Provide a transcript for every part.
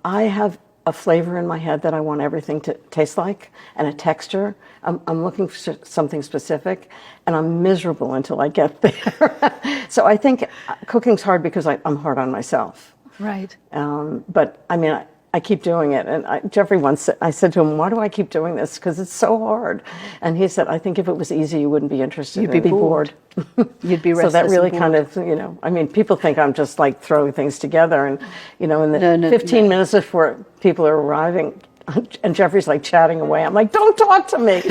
I have a flavor in my head that I want everything to taste like, and a texture. I'm looking for something specific, and I'm miserable until I get there. So I think cooking's hard because I'm hard on myself. Right. But I mean, I keep doing it. And Jeffrey once, I said to him, why do I keep doing this? Because it's so hard. And he said, I think if it was easy, you wouldn't be interested. You'd be bored. You'd be restless. So that really kind of, I mean, people think I'm just like throwing things together. And, in the 15 minutes before people are arriving, and Jeffrey's like chatting away, I'm like, don't talk to me.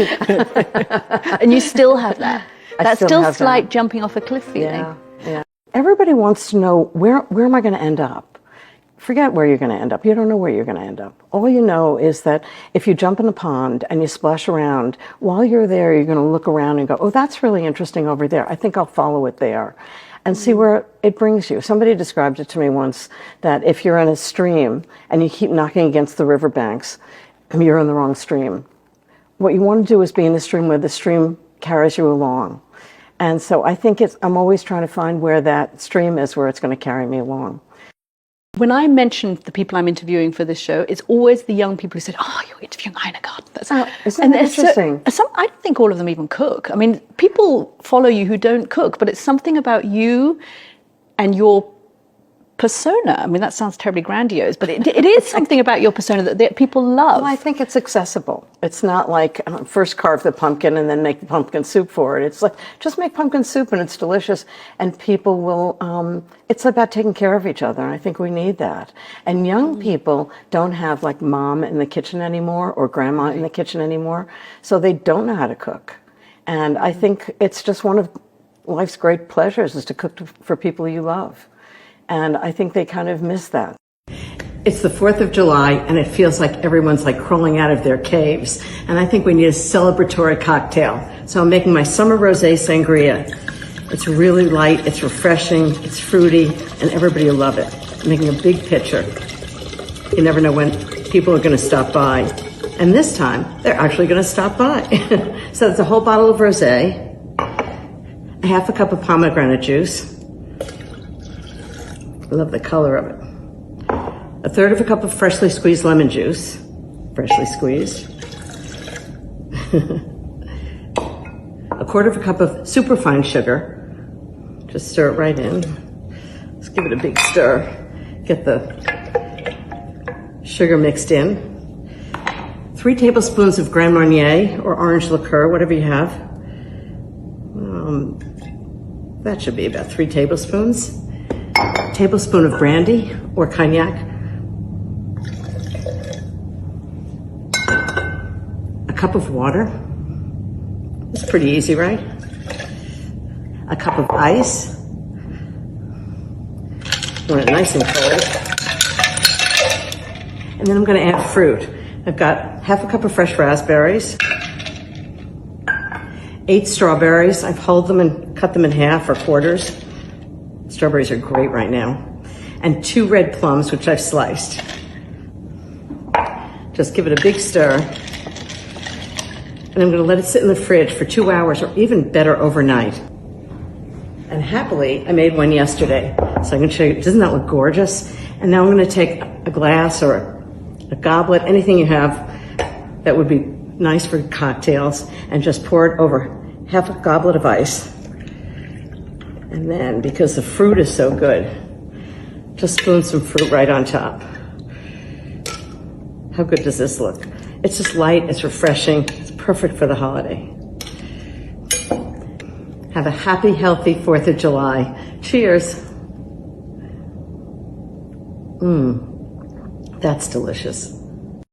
And you still have that. That's still slight that. Jumping off a cliff feeling. Yeah. Everybody wants to know, where am I going to end up? Forget where you're going to end up. You don't know where you're going to end up. All you know is that if you jump in a pond and you splash around, while you're there, you're going to look around and go, oh, that's really interesting over there. I think I'll follow it there and see where it brings you. Somebody described it to me once that if you're in a stream and you keep knocking against the riverbanks, you're in the wrong stream. What you want to do is be in the stream where the stream carries you along. And so I think I'm always trying to find where that stream is, where it's going to carry me along. When I mention the people I'm interviewing for this show, it's always the young people who said, oh, you're interviewing Ina Garten. Isn't that interesting? I don't think all of them even cook. I mean, people follow you who don't cook, but it's something about you and your persona. I mean, that sounds terribly grandiose, but it is something about your persona that people love. Well, I think it's accessible. It's not like first carve the pumpkin and then make the pumpkin soup for it. It's like, just make pumpkin soup and it's delicious. And people will, it's about taking care of each other. And I think we need that. And young people don't have like mom in the kitchen anymore or grandma in the kitchen anymore. So they don't know how to cook. And I think it's just one of life's great pleasures is to cook for people you love. And I think they kind of miss that. It's the 4th of July, and it feels like everyone's like crawling out of their caves. And I think we need a celebratory cocktail. So I'm making my summer rosé sangria. It's really light, it's refreshing, it's fruity, and everybody will love it. I'm making a big pitcher. You never know when people are gonna stop by. And this time, they're actually gonna stop by. So it's a whole bottle of rosé, a half a cup of pomegranate juice. I love the color of it. A third of a cup of freshly squeezed lemon juice. Freshly squeezed. A quarter of a cup of superfine sugar. Just stir it right in. Let's give it a big stir. Get the sugar mixed in. 3 tablespoons of Grand Marnier or orange liqueur, whatever you have. That should be about 3 tablespoons. A tablespoon of brandy or cognac. A cup of water. It's pretty easy, right? A cup of ice. Want it nice and cold. And then I'm going to add fruit. I've got half a cup of fresh raspberries, 8 strawberries. I've hulled them and cut them in half or quarters. Strawberries are great right now. And 2 red plums, which I've sliced. Just give it a big stir. And I'm going to let it sit in the fridge for 2 hours or even better overnight. And happily, I made one yesterday. So I'm going to show you, doesn't that look gorgeous? And now I'm going to take a glass or a goblet, anything you have that would be nice for cocktails, and just pour it over half a goblet of ice. And then, because the fruit is so good, just spoon some fruit right on top. How good does this look? It's just light, it's refreshing, it's perfect for the holiday. Have a happy, healthy 4th of July. Cheers. That's delicious.